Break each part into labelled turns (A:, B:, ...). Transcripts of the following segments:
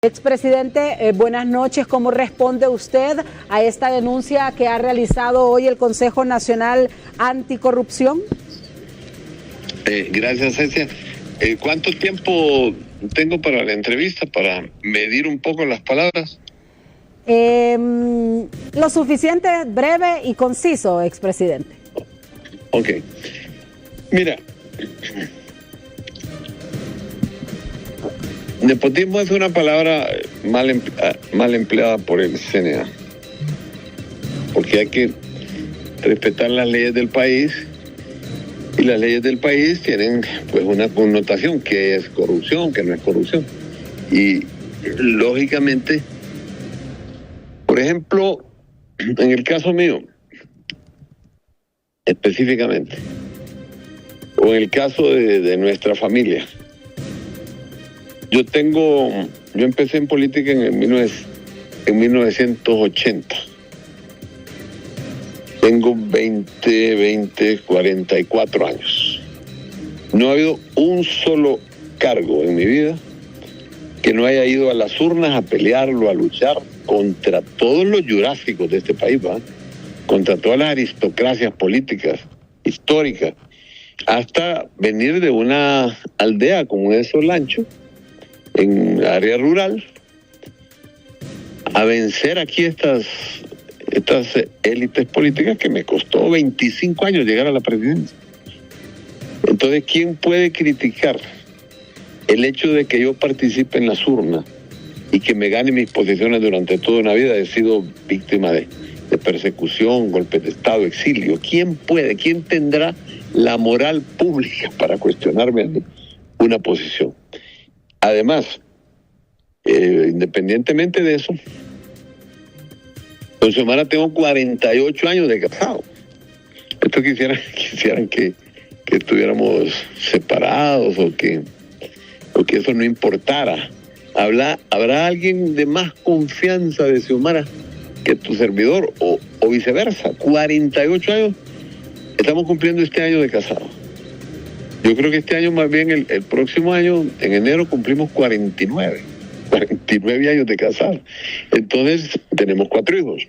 A: Expresidente, buenas noches. ¿Cómo responde usted a esta denuncia que ha realizado hoy el Consejo Nacional Anticorrupción?
B: Gracias, Cecia. ¿Cuánto tiempo tengo para la entrevista, para medir un poco las palabras?
A: Lo suficiente, breve y conciso, expresidente.
B: Ok. Mira, nepotismo es una palabra mal empleada por el CNA, porque hay que respetar las leyes del país, y las leyes del país tienen pues una connotación, que es corrupción, que no es corrupción. Y lógicamente, por ejemplo, en el caso mío, específicamente, o en el caso de nuestra familia, yo empecé en política en 1980. Tengo 44 años. No ha habido un solo cargo en mi vida que no haya ido a las urnas a pelearlo, a luchar contra todos los jurásicos de este país, ¿va? Contra todas las aristocracias políticas, históricas, hasta venir de una aldea como es Solancho, en área rural, a vencer aquí estas élites políticas que me costó 25 años llegar a la presidencia. Entonces, ¿quién puede criticar el hecho de que yo participe en las urnas y que me gane mis posiciones durante toda una vida? He sido víctima de persecución, golpes de Estado, exilio. ¿Quién tendrá la moral pública para cuestionarme a mí una posición? Además, independientemente de eso, con Xiomara tengo 48 años de casado. Esto quisieran que estuviéramos separados o que eso no importara. ¿Habrá alguien de más confianza de Xiomara que tu servidor o viceversa? 48 años, estamos cumpliendo este año de casado. Yo creo que este año, más bien el próximo año, en enero, cumplimos 49 años de casado. Entonces, tenemos 4 hijos.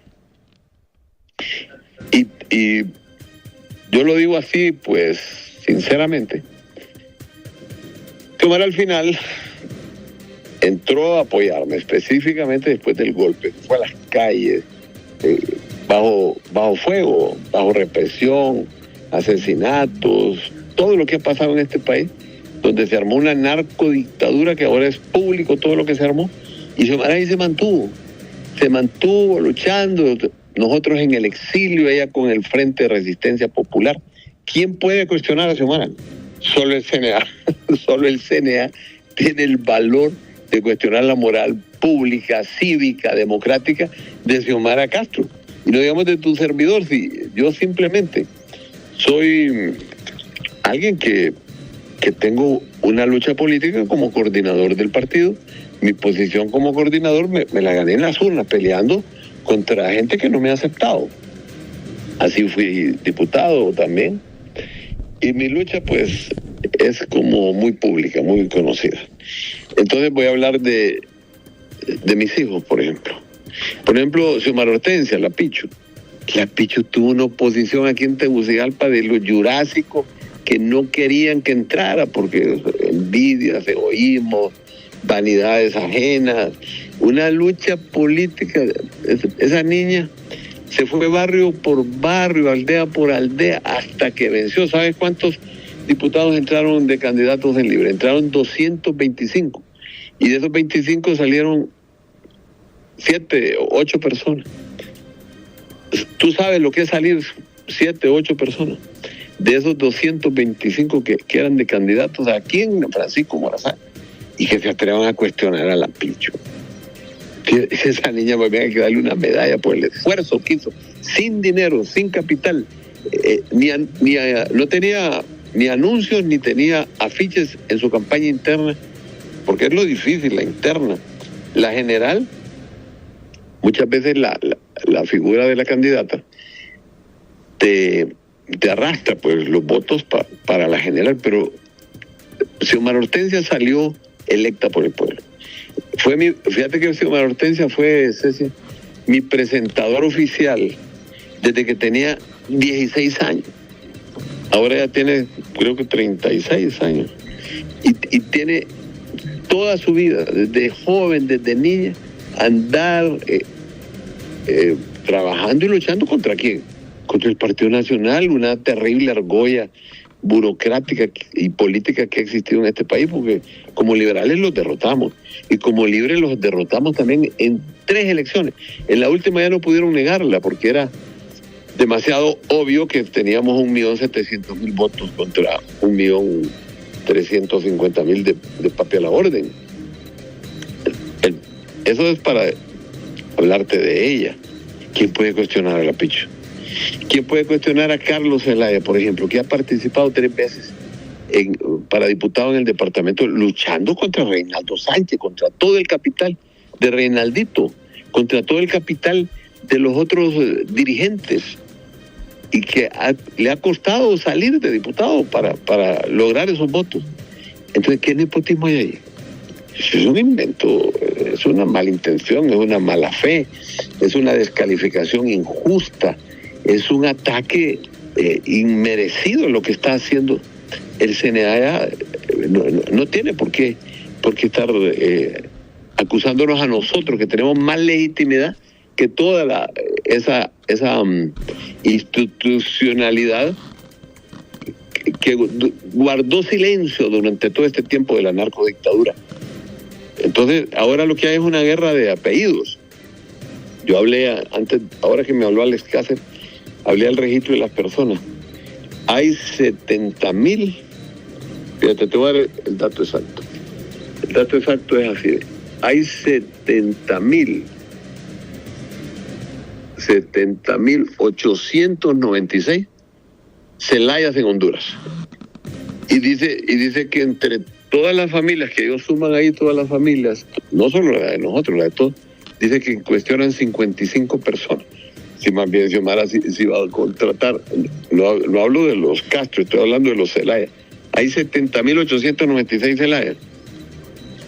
B: Y yo lo digo así, pues, sinceramente. Xiomara al final entró a apoyarme, específicamente después del golpe. Fue a las calles, bajo fuego, bajo represión, asesinatos, todo lo que ha pasado en este país, donde se armó una narcodictadura que ahora es público todo lo que se armó, y Xiomara ahí se mantuvo luchando, nosotros en el exilio, ella con el Frente de Resistencia Popular. ¿Quién puede cuestionar a Xiomara? Solo el CNA. Solo el CNA tiene el valor de cuestionar la moral pública, cívica, democrática de Xiomara Castro. Y no digamos de tu servidor, si yo simplemente soy alguien que tengo una lucha política como coordinador del partido. Mi posición como coordinador me la gané en las urnas, peleando contra gente que no me ha aceptado. Así fui diputado también. Y mi lucha, pues, es como muy pública, muy conocida. Entonces voy a hablar de mis hijos, por ejemplo. Por ejemplo, Xiomara Hortensia, la Pichu. La Pichu tuvo una oposición aquí en Tegucigalpa de los jurásicos que no querían que entrara porque envidias, egoísmo, vanidades ajenas, una lucha política. Esa niña se fue barrio por barrio, aldea por aldea, hasta que venció. ¿Sabes cuántos diputados entraron de candidatos en libre? Entraron 225. Y de esos 25 salieron 7 o 8 personas. Tú sabes lo que es salir 7 o 8 personas. De esos 225 que eran de candidatos aquí en Francisco Morazán, y que se atrevan a cuestionar a la Pichu. Esa niña va a tener que darle una medalla por el esfuerzo que hizo, sin dinero, sin capital, no tenía ni anuncios ni tenía afiches en su campaña interna, porque es lo difícil, la interna. La general, muchas veces la figura de la candidata te arrastra pues los votos para la general, pero Xiomara Hortensia salió electa por el pueblo. Fíjate que Xiomara Hortensia fue, Ceci, mi presentador oficial desde que tenía 16 años. Ahora ya tiene, creo que 36 años. Y tiene toda su vida, desde joven, desde niña, andar trabajando y luchando ¿contra quién? Contra el Partido Nacional, una terrible argolla burocrática y política que ha existido en este país, porque como liberales los derrotamos, y como libres los derrotamos también en 3 elecciones. En la última ya no pudieron negarla, porque era demasiado obvio que teníamos 1.700.000 votos contra 1.350.000 de papel a la orden. Eso es para hablarte de ella. ¿Quién puede cuestionar a la Picho? ¿Quién puede cuestionar a Carlos Zelaya, por ejemplo, que ha participado 3 veces para diputado en el departamento, luchando contra Reinaldo Sánchez, contra todo el capital de Reinaldito, contra todo el capital de los otros dirigentes, y que le ha costado salir de diputado para lograr esos votos? Entonces, ¿qué nepotismo hay ahí? Es un invento, es una mala intención, es una mala fe, es una descalificación injusta, es un ataque inmerecido lo que está haciendo el CNA. No tiene por qué estar acusándonos a nosotros, que tenemos más legitimidad que toda esa institucionalidad que guardó silencio durante todo este tiempo de la narcodictadura. Entonces, ahora lo que hay es una guerra de apellidos. Yo hablé antes, ahora que me habló Alex Cáceres, hablé del registro de las personas. Hay 70.000, fíjate, te voy a dar el dato exacto. El dato exacto es así: hay 70.896 Zelayas en Honduras. Y dice que entre todas las familias que ellos suman ahí, todas las familias, no solo la de nosotros, la de todos, dice que cuestionan 55 personas. Si más bien Xiomara si va a contratar, no hablo de los Castro, estoy hablando de los Zelaya. Hay 70.896 Zelayas.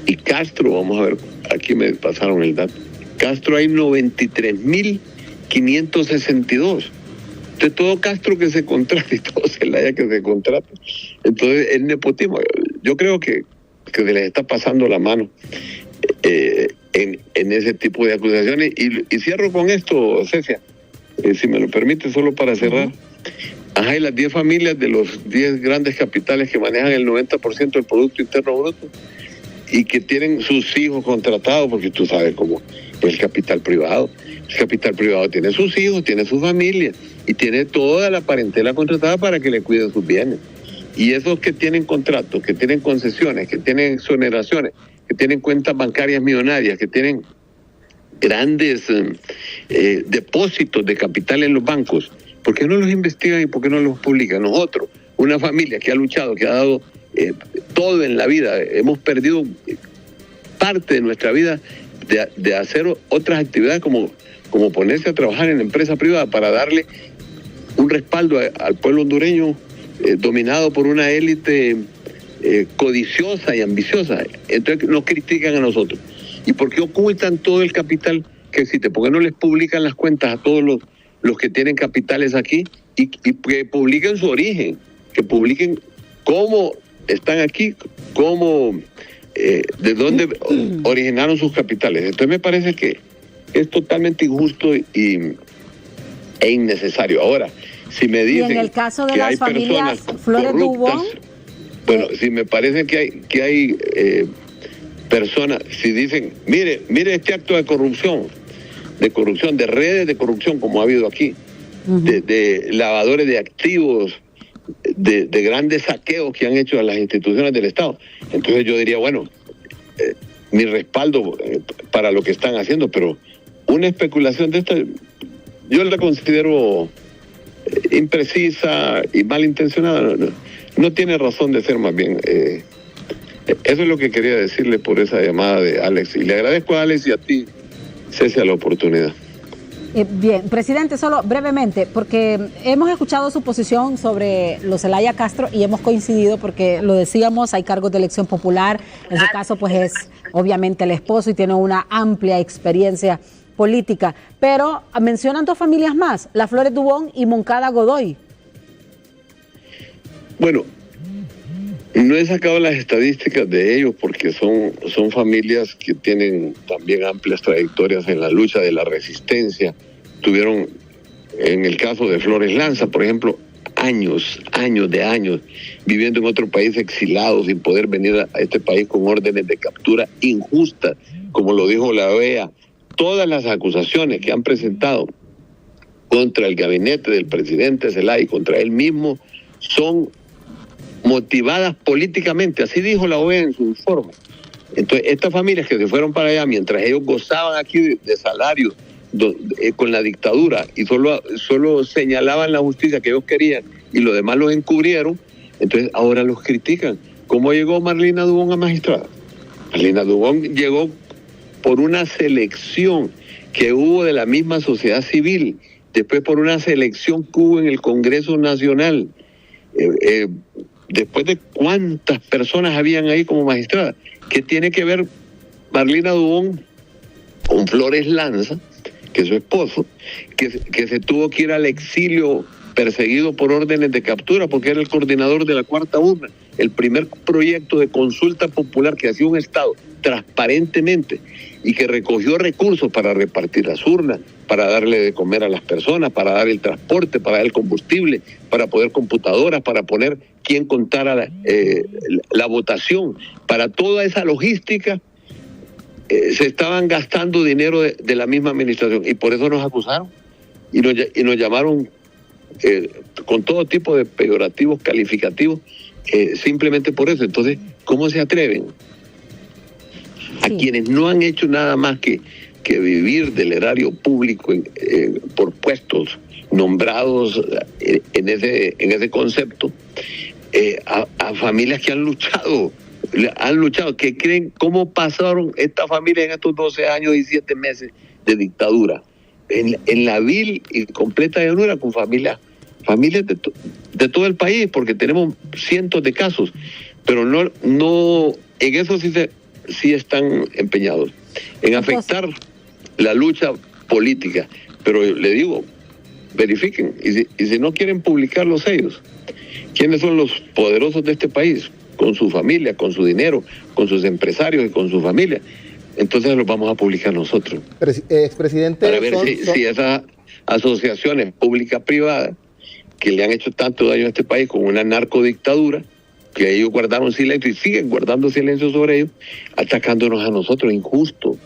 B: Y Castro, vamos a ver, aquí me pasaron el dato. Castro hay 93.562. De todo Castro que se contrata y todo Zelaya que se contrata. Entonces, el nepotismo, yo creo que se les está pasando la mano en ese tipo de acusaciones. Y cierro con esto, Cecia, si me lo permite, solo para cerrar. Ajá, y las 10 familias de los 10 grandes capitales que manejan el 90% del Producto Interno Bruto y que tienen sus hijos contratados, porque tú sabes cómo es el capital privado. El capital privado tiene sus hijos, tiene su familia y tiene toda la parentela contratada para que le cuiden sus bienes. Y esos que tienen contratos, que tienen concesiones, que tienen exoneraciones, que tienen cuentas bancarias millonarias, que tienen grandes depósitos de capital en los bancos, ¿por qué no los investigan y por qué no los publican? Nosotros, una familia que ha luchado, que ha dado todo en la vida, hemos perdido parte de nuestra vida de hacer otras actividades como ponerse a trabajar en la empresa privada para darle un respaldo al pueblo hondureño dominado por una élite codiciosa y ambiciosa. Entonces nos critican a nosotros. ¿Y por qué ocultan todo el capital que existe? ¿Por qué no les publican las cuentas a todos los que tienen capitales aquí y que publiquen su origen, que publiquen cómo están aquí, cómo, de dónde originaron sus capitales? Entonces me parece que es totalmente injusto e innecesario. Ahora, si me dicen
A: y en el caso de
B: que
A: las
B: hay
A: familias
B: Flores
A: Dubón,
B: bueno, si me parece que hay personas, si dicen, mire este acto de corrupción, de redes de corrupción como ha habido aquí, de lavadores de activos, de grandes saqueos que han hecho a las instituciones del Estado, entonces yo diría, bueno, mi respaldo para lo que están haciendo, pero una especulación de esta yo la considero imprecisa y malintencionada. No tiene razón de ser, más bien. Eso es lo que quería decirle por esa llamada de Alex, y le agradezco a Alex y a ti, Cecia, la oportunidad.
A: Bien, presidente, solo brevemente, porque hemos escuchado su posición sobre los Zelaya Castro y hemos coincidido porque lo decíamos, hay cargos de elección popular, en su caso pues es obviamente el esposo y tiene una amplia experiencia política, pero mencionan dos familias más, Las Flores Dubón y Moncada Godoy.
B: Bueno, no he sacado las estadísticas de ellos porque son familias que tienen también amplias trayectorias en la lucha de la resistencia. Tuvieron, en el caso de Flores Lanza, por ejemplo, años viviendo en otro país, exilados, sin poder venir a este país con órdenes de captura injustas, como lo dijo la OEA. Todas las acusaciones que han presentado contra el gabinete del presidente Zelaya y contra él mismo son motivadas políticamente, así dijo la OEA en su informe. Entonces, estas familias que se fueron para allá mientras ellos gozaban aquí de salarios con la dictadura y solo señalaban la justicia que ellos querían y lo demás los encubrieron, entonces ahora los critican. ¿Cómo llegó Marlina Dubón a magistrada? Marlina Dubón llegó por una selección que hubo de la misma sociedad civil, después por una selección que hubo en el Congreso Nacional. Después de cuántas personas habían ahí como magistrada. ¿Qué tiene que ver Marlina Dubón con Flores Lanza, que es su esposo, que se tuvo que ir al exilio perseguido por órdenes de captura porque era el coordinador de la Cuarta Urna, el primer proyecto de consulta popular que hacía un Estado transparentemente y que recogió recursos para repartir las urnas, para darle de comer a las personas, para dar el transporte, para dar el combustible, para poner computadoras, para poner quién contara la votación. Para toda esa logística se estaban gastando dinero de la misma administración y por eso nos acusaron y nos llamaron con todo tipo de peyorativos calificativos simplemente por eso. Entonces, ¿cómo se atreven a quienes no han hecho nada más que vivir del erario público por puestos nombrados en ese concepto, a familias que han luchado, que creen cómo pasaron estas familias en estos 12 años y 7 meses de dictadura, en la vil y completa llanura, con familias de todo el país, porque tenemos cientos de casos, pero no en eso sí están empeñados, en afectar la lucha política. Pero le digo, verifiquen, y si no quieren publicarlos ellos, ¿quiénes son los poderosos de este país? Con su familia, con su dinero, con sus empresarios y con su familia. Entonces los vamos a publicar nosotros.
C: Expresidente,
B: para ver si esas asociaciones públicas-privadas que le han hecho tanto daño a este país con una narcodictadura, que ellos guardaron silencio y siguen guardando silencio sobre ellos, atacándonos a nosotros, injusto.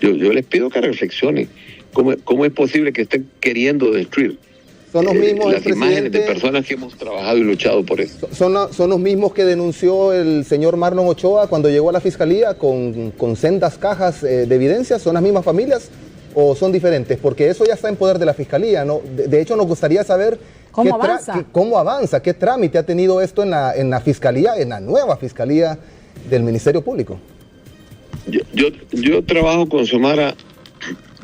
B: Yo les pido que reflexionen. ¿Cómo es posible que estén queriendo destruir
C: son los mismos,
B: las imágenes de personas que hemos trabajado y luchado por eso?
C: Son los mismos que denunció el señor Marlon Ochoa cuando llegó a la fiscalía con sendas cajas de evidencias. ¿Son las mismas familias o son diferentes? Porque eso ya está en poder de la fiscalía, ¿no? De hecho, nos gustaría saber cómo avanza, qué trámite ha tenido esto en la fiscalía, en la nueva fiscalía del Ministerio Público.
B: Yo trabajo con Xiomara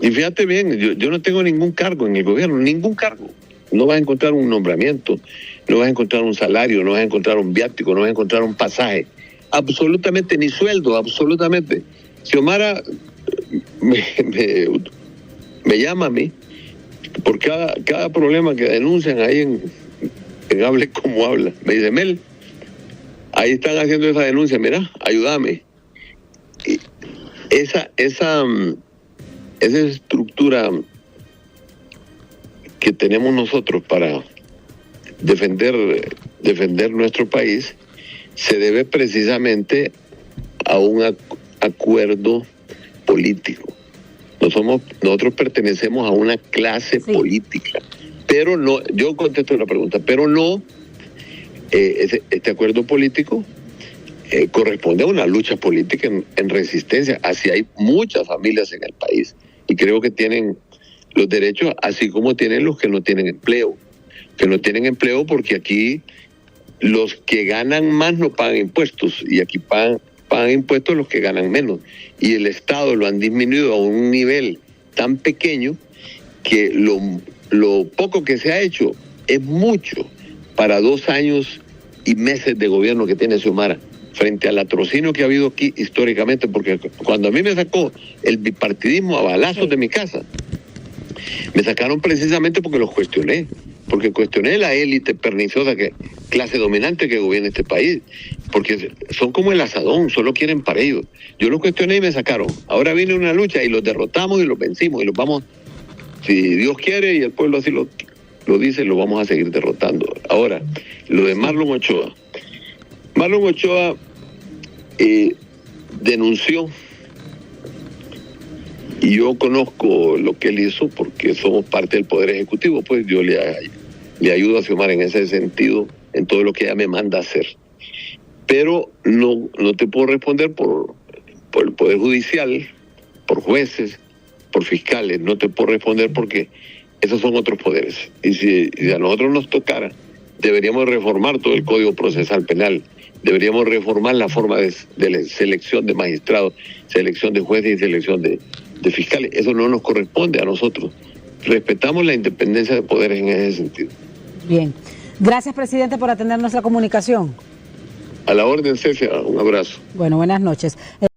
B: y fíjate bien, yo no tengo ningún cargo en el gobierno, ningún cargo. No vas a encontrar un nombramiento, no vas a encontrar un salario, no vas a encontrar un viático, no vas a encontrar un pasaje, absolutamente, ni sueldo, absolutamente. Xiomara me llama a mí por cada problema que denuncian ahí en Hable Como Habla. Me dice, Mel, ahí están haciendo esa denuncia, mira, ayúdame. Y esa estructura que tenemos nosotros para defender nuestro país se debe precisamente a un acuerdo político. Nosotros pertenecemos a una clase política, pero no, yo contesto la pregunta, pero no, este acuerdo político corresponde a una lucha política en resistencia. Así hay muchas familias en el país y creo que tienen los derechos, así como tienen los que no tienen empleo. Que no tienen empleo porque aquí los que ganan más no pagan impuestos y aquí pagan impuestos los que ganan menos. Y el Estado lo han disminuido a un nivel tan pequeño que lo poco que se ha hecho es mucho para 2 años y meses de gobierno que tiene Xiomara, frente al latrocinio que ha habido aquí históricamente, porque cuando a mí me sacó el bipartidismo a balazos de mi casa, me sacaron precisamente porque los cuestioné, porque cuestioné la élite perniciosa, clase dominante que gobierna este país, porque son como el asadón, solo quieren para ellos. Yo los cuestioné y me sacaron. Ahora viene una lucha y los derrotamos y los vencimos y los vamos, si Dios quiere y el pueblo así lo dice, lo vamos a seguir derrotando. Ahora, lo de Marlon Ochoa. Marlon Ochoa denunció, y yo conozco lo que él hizo porque somos parte del Poder Ejecutivo, pues yo le ayudo a Xiomara en ese sentido, en todo lo que ella me manda hacer. Pero no te puedo responder por el Poder Judicial, por jueces, por fiscales, no te puedo responder porque esos son otros poderes. Y si a nosotros nos tocara, deberíamos reformar todo el Código Procesal Penal, deberíamos reformar la forma de selección de magistrados, selección de jueces y selección de fiscales. Eso no nos corresponde a nosotros. Respetamos la independencia de poderes en ese sentido.
A: Bien. Gracias, presidente, por atendernos la comunicación.
B: A la orden, Cecia. Un abrazo.
A: Bueno, buenas noches.